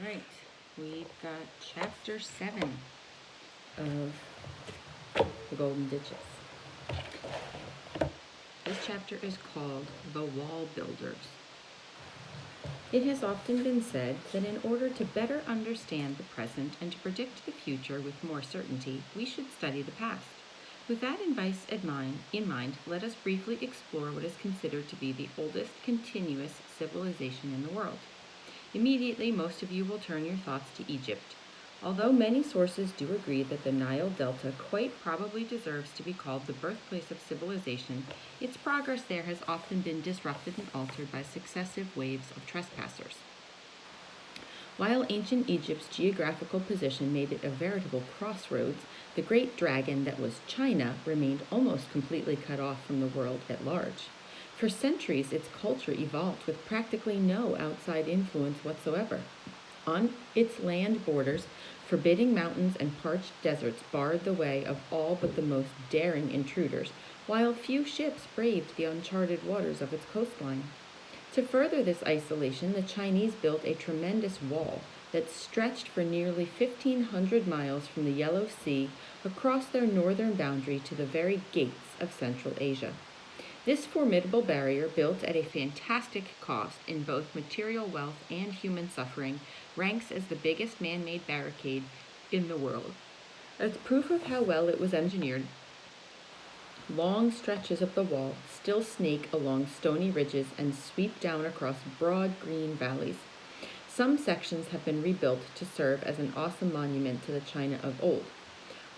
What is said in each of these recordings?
right, we've got chapter 7 of the Golden Ditches. This chapter is called The Wall Builders. It has often been said that in order to better understand the present and to predict the future with more certainty, we should study the past. With that advice in mind, let us briefly explore what is considered to be the oldest continuous civilization in the world. Immediately, most of you will turn your thoughts to Egypt. Although many sources do agree that the Nile Delta quite probably deserves to be called the birthplace of civilization, its progress there has often been disrupted and altered by successive waves of trespassers. While ancient Egypt's geographical position made it a veritable crossroads, the great dragon that was China remained almost completely cut off from the world at large. For centuries, its culture evolved with practically no outside influence whatsoever. On its land borders, forbidding mountains and parched deserts barred the way of all but the most daring intruders, while few ships braved the uncharted waters of its coastline. To further this isolation, the Chinese built a tremendous wall that stretched for nearly 1,500 miles from the Yellow Sea across their northern boundary to the very gates of Central Asia. This formidable barrier, built at a fantastic cost in both material wealth and human suffering, ranks as the biggest man-made barricade in the world. As proof of how well it was engineered, long stretches of the wall still snake along stony ridges and sweep down across broad green valleys. Some sections have been rebuilt to serve as an awesome monument to the China of old.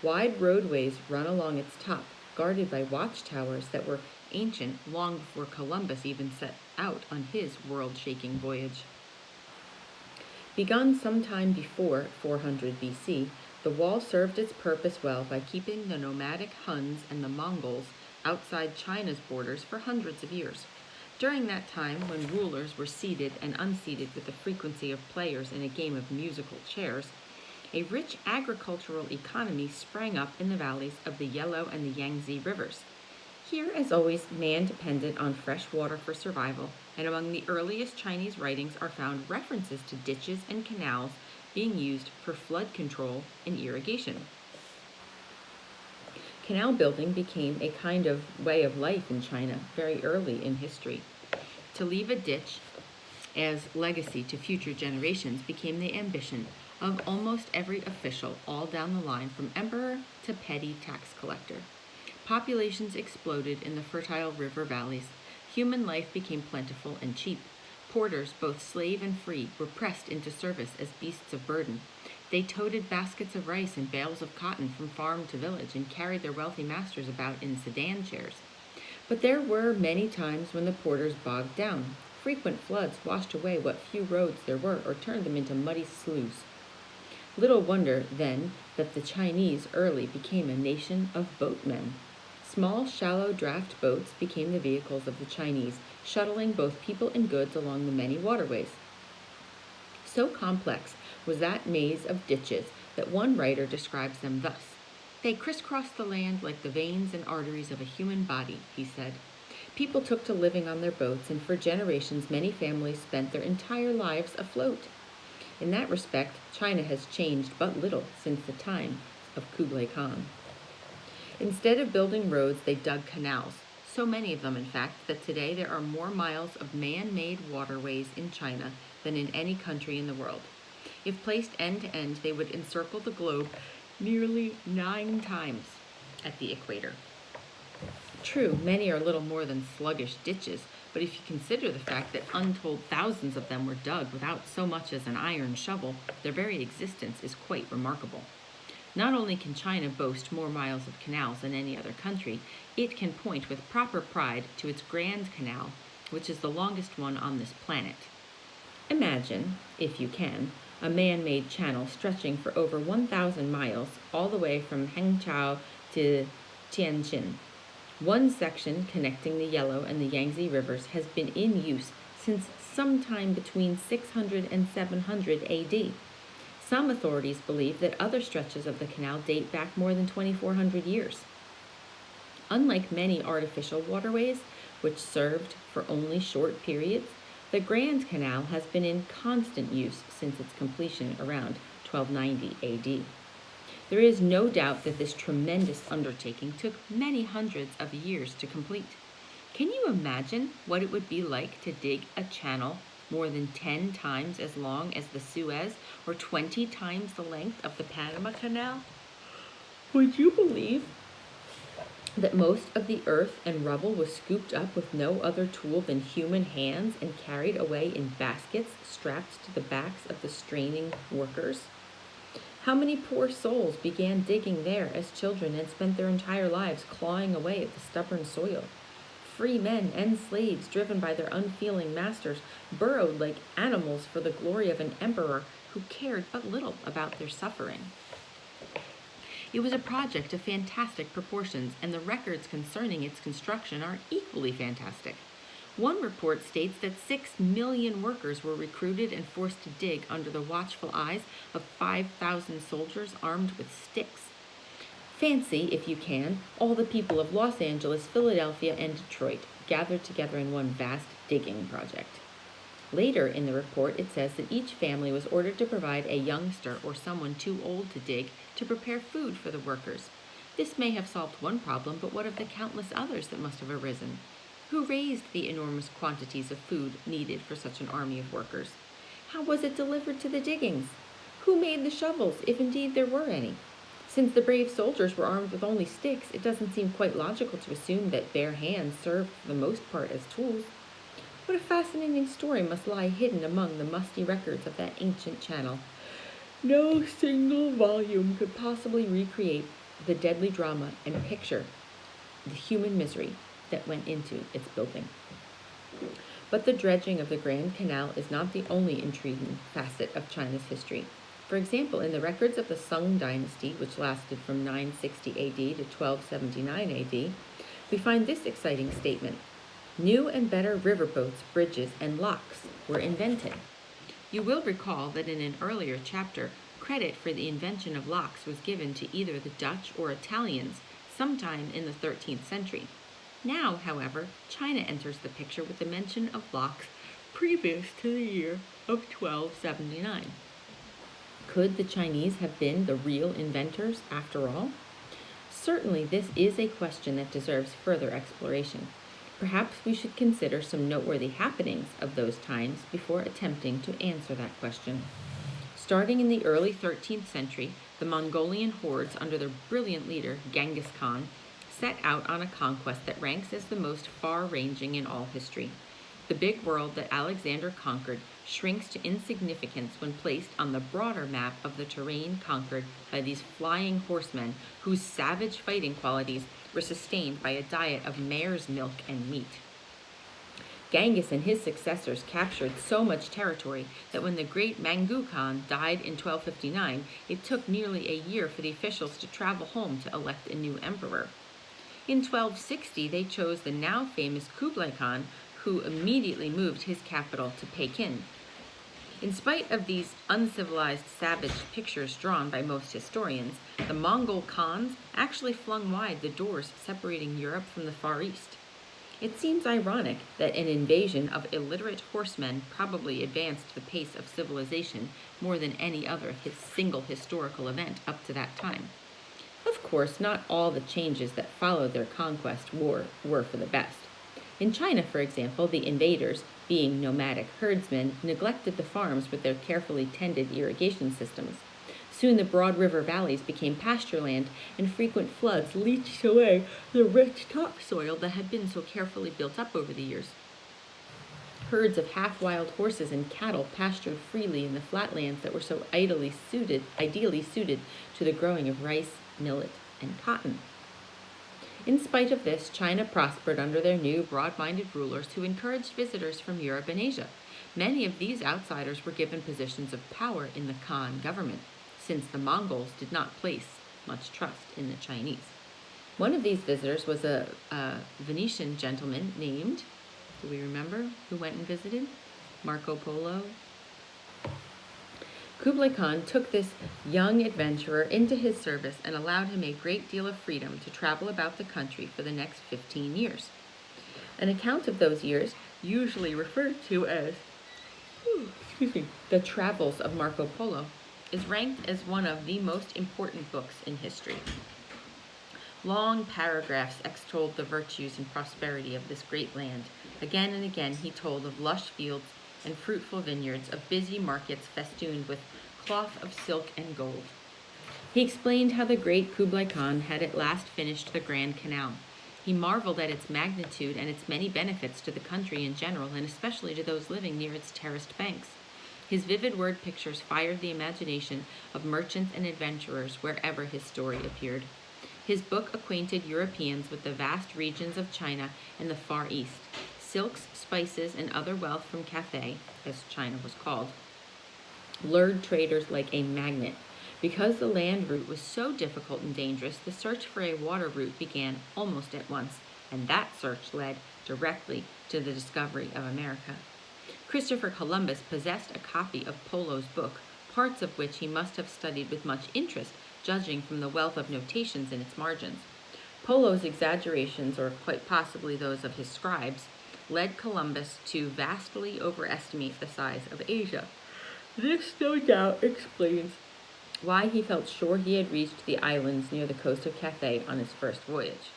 Wide roadways run along its top, guarded by watchtowers that were ancient long before Columbus even set out on his world-shaking voyage. Begun sometime before 400 BC, the wall served its purpose well by keeping the nomadic Huns and the Mongols outside China's borders for hundreds of years. During that time, when rulers were seated and unseated with the frequency of players in a game of musical chairs, a rich agricultural economy sprang up in the valleys of the Yellow and the Yangtze rivers. Here, as always, man depended on fresh water for survival, and among the earliest Chinese writings are found references to ditches and canals being used for flood control and irrigation. Canal building became a kind of way of life in China very early in history. To leave a ditch as legacy to future generations became the ambition of almost every official all down the line, from emperor to petty tax collector. Populations exploded in the fertile river valleys. Human life became plentiful and cheap. Porters, both slave and free, were pressed into service as beasts of burden. They toted baskets of rice and bales of cotton from farm to village and carried their wealthy masters about in sedan chairs. But there were many times when the porters bogged down. Frequent floods washed away what few roads there were or turned them into muddy sloughs. Little wonder, then, that the Chinese early became a nation of boatmen. Small, shallow draft boats became the vehicles of the Chinese, shuttling both people and goods along the many waterways. So complex was that maze of ditches that one writer describes them thus. They crisscrossed the land like the veins and arteries of a human body, he said. People took to living on their boats, and for generations many families spent their entire lives afloat. In that respect, China has changed but little since the time of Kublai Khan. Instead of building roads, they dug canals, so many of them, in fact, that today there are more miles of man-made waterways in China than in any country in the world. If placed end to end, they would encircle the globe nearly 9 times at the equator. True, many are little more than sluggish ditches, but if you consider the fact that untold thousands of them were dug without so much as an iron shovel, their very existence is quite remarkable. Not only can China boast more miles of canals than any other country, it can point with proper pride to its Grand Canal, which is the longest one on this planet. Imagine, if you can, a man-made channel stretching for over 1,000 miles, all the way from Hangzhou to Tianjin. One section connecting the Yellow and the Yangtze rivers has been in use since sometime between 600 and 700 AD. Some authorities believe that other stretches of the canal date back more than 2,400 years. Unlike many artificial waterways, which served for only short periods, The Grand Canal has been in constant use since its completion around 1290 AD. There is no doubt that this tremendous undertaking took many hundreds of years to complete. Can you imagine what it would be like to dig a channel more than 10 times as long as the Suez or 20 times the length of the Panama Canal? Would you believe that most of the earth and rubble was scooped up with no other tool than human hands and carried away in baskets strapped to the backs of the straining workers? How many poor souls began digging there as children and spent their entire lives clawing away at the stubborn soil? Free men and slaves, driven by their unfeeling masters, burrowed like animals for the glory of an emperor who cared but little about their suffering. It was a project of fantastic proportions, and the records concerning its construction are equally fantastic. One report states that 6 million workers were recruited and forced to dig under the watchful eyes of 5,000 soldiers armed with sticks. Fancy, if you can, all the people of Los Angeles, Philadelphia, and Detroit gathered together in one vast digging project. Later in the report, it says that each family was ordered to provide a youngster or someone too old to dig to prepare food for the workers. This may have solved one problem, but what of the countless others that must have arisen? Who raised the enormous quantities of food needed for such an army of workers? How was it delivered to the diggings? Who made the shovels, if indeed there were any? Since the brave soldiers were armed with only sticks, it doesn't seem quite logical to assume that bare hands served for the most part as tools. What a fascinating story must lie hidden among the musty records of that ancient channel. No single volume could possibly recreate the deadly drama and picture the human misery that went into its building. But the dredging of the Grand Canal is not the only intriguing facet of China's history. For example, in the records of the Sung dynasty, which lasted from 960 AD to 1279 AD, we find this exciting statement: new and better riverboats, bridges, and locks were invented. You will recall that in an earlier chapter, credit for the invention of locks was given to either the Dutch or Italians sometime in the 13th century. Now, however, China enters the picture with the mention of locks previous to the year of 1279. Could the Chinese have been the real inventors after all? Certainly, this is a question that deserves further exploration. Perhaps we should consider some noteworthy happenings of those times before attempting to answer that question. Starting in the early 13th century, the Mongolian hordes under their brilliant leader, Genghis Khan, set out on a conquest that ranks as the most far-ranging in all history. The big world that Alexander conquered shrinks to insignificance when placed on the broader map of the terrain conquered by these flying horsemen whose savage fighting qualities were sustained by a diet of mare's milk and meat. Genghis and his successors captured so much territory that when the great Mangu Khan died in 1259, it took nearly a year for the officials to travel home to elect a new emperor. In 1260, they chose the now famous Kublai Khan, who immediately moved his capital to Peking. In spite of these uncivilized, savage pictures drawn by most historians, the Mongol Khans actually flung wide the doors separating Europe from the Far East. It seems ironic that an invasion of illiterate horsemen probably advanced the pace of civilization more than any other single historical event up to that time. Of course, not all the changes that followed their conquest were for the best. In China, for example, the invaders, being nomadic herdsmen, neglected the farms with their carefully tended irrigation systems. Soon the broad river valleys became pasture land, and frequent floods leached away the rich topsoil that had been so carefully built up over the years. Herds of half-wild horses and cattle pastured freely in the flatlands that were so ideally suited to the growing of rice, millet, and cotton. In spite of this, China prospered under their new broad-minded rulers who encouraged visitors from Europe and Asia. Many of these outsiders were given positions of power in the Khan government, since the Mongols did not place much trust in the Chinese. One of these visitors was a Venetian gentleman named, do we remember who went and visited? Marco Polo. Kublai Khan took this young adventurer into his service and allowed him a great deal of freedom to travel about the country for the next 15 years. An account of those years, usually referred to as excuse me, The Travels of Marco Polo is ranked as one of the most important books in history. Long paragraphs extolled the virtues and prosperity of this great land. Again and again he told of lush fields and fruitful vineyards, of busy markets festooned with cloth of silk and gold. He explained how the great Kublai Khan had at last finished the Grand Canal. He marveled at its magnitude and its many benefits to the country in general, and especially to those living near its terraced banks. His vivid word pictures fired the imagination of merchants and adventurers wherever his story appeared. His book acquainted Europeans with the vast regions of China and the Far East. Silks, spices, and other wealth from Cathay, as China was called, lured traders like a magnet. Because the land route was so difficult and dangerous, the search for a water route began almost at once, and that search led directly to the discovery of America. Christopher Columbus possessed a copy of Polo's book, parts of which he must have studied with much interest, judging from the wealth of notations in its margins. Polo's exaggerations, or quite possibly those of his scribes, led Columbus to vastly overestimate the size of Asia. This no doubt explains why he felt sure he had reached the islands near the coast of Cathay on his first voyage.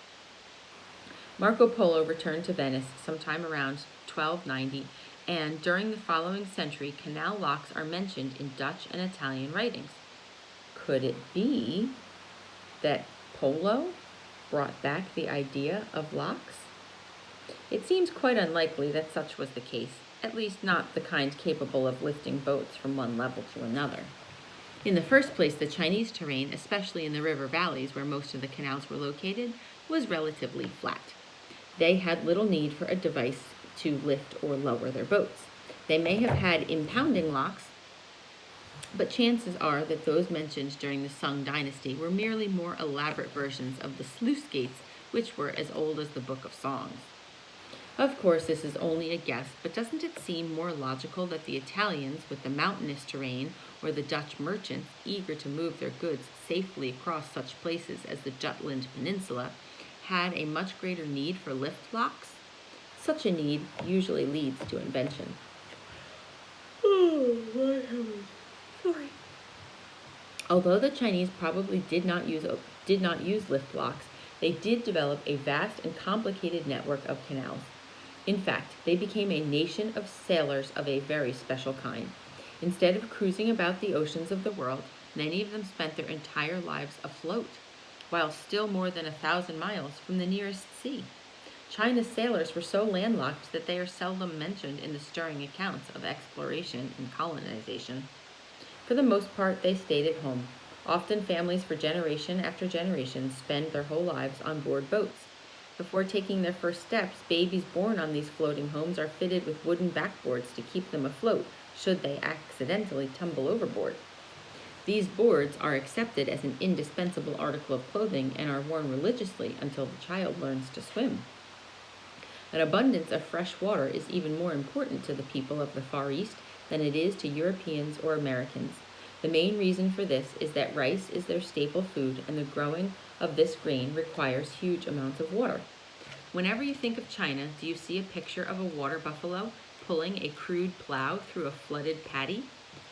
Marco Polo returned to Venice sometime around 1290, and during the following century, canal locks are mentioned in Dutch and Italian writings. Could it be that Polo brought back the idea of locks? It seems quite unlikely that such was the case, at least not the kind capable of lifting boats from one level to another. In the first place, the Chinese terrain, especially in the river valleys where most of the canals were located, was relatively flat. They had little need for a device to lift or lower their boats. They may have had impounding locks, but chances are that those mentioned during the Sung dynasty were merely more elaborate versions of the sluice gates, which were as old as the Book of Songs. Of course, this is only a guess, but doesn't it seem more logical that the Italians, with the mountainous terrain, or the Dutch merchants, eager to move their goods safely across such places as the Jutland Peninsula, had a much greater need for lift locks? Such a need usually leads to invention. Oh, my heavens. Sorry. Although the Chinese probably did not use lift locks, they did develop a vast and complicated network of canals. In fact, they became a nation of sailors of a very special kind. Instead of cruising about the oceans of the world, many of them spent their entire lives afloat, while still more than 1,000 miles from the nearest sea. China's sailors were so landlocked that they are seldom mentioned in the stirring accounts of exploration and colonization. For the most part, they stayed at home. Often families for generation after generation spend their whole lives on board boats. Before taking their first steps, babies born on these floating homes are fitted with wooden backboards to keep them afloat should they accidentally tumble overboard. These boards are accepted as an indispensable article of clothing and are worn religiously until the child learns to swim. An abundance of fresh water is even more important to the people of the Far East than it is to Europeans or Americans. The main reason for this is that rice is their staple food, and the growing of this grain requires huge amounts of water. Whenever you think of China, do you see a picture of a water buffalo pulling a crude plow through a flooded paddy?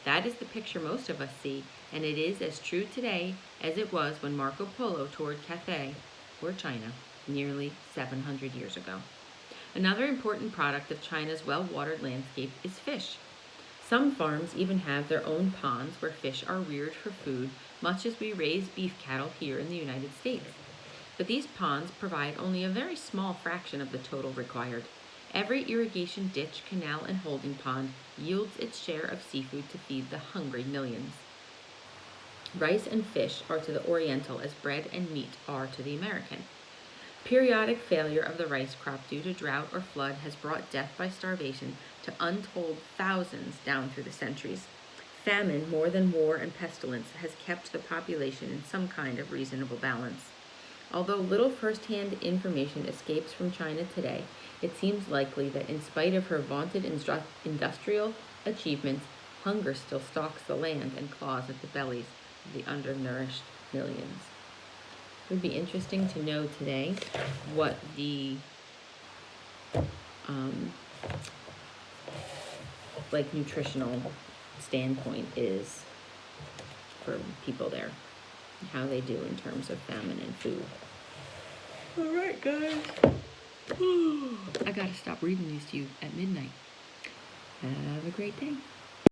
That is the picture most of us see, and it is as true today as it was when Marco Polo toured Cathay, or China, nearly 700 years ago. Another important product of China's well-watered landscape is fish. Some farms even have their own ponds where fish are reared for food, much as we raise beef cattle here in the United States. But these ponds provide only a very small fraction of the total required. Every irrigation ditch, canal, and holding pond yields its share of seafood to feed the hungry millions. Rice and fish are to the Oriental as bread and meat are to the American. Periodic failure of the rice crop due to drought or flood has brought death by starvation to untold thousands down through the centuries. Famine, more than war and pestilence, has kept the population in some kind of reasonable balance. Although little first-hand information escapes from China today, it seems likely that in spite of her vaunted industrial achievements, hunger still stalks the land and claws at the bellies of the undernourished millions. It would be interesting to know today what the like nutritional standpoint is for people there, how they do in terms of famine and food. All right, guys. I gotta stop reading these to you at midnight. Have a great day.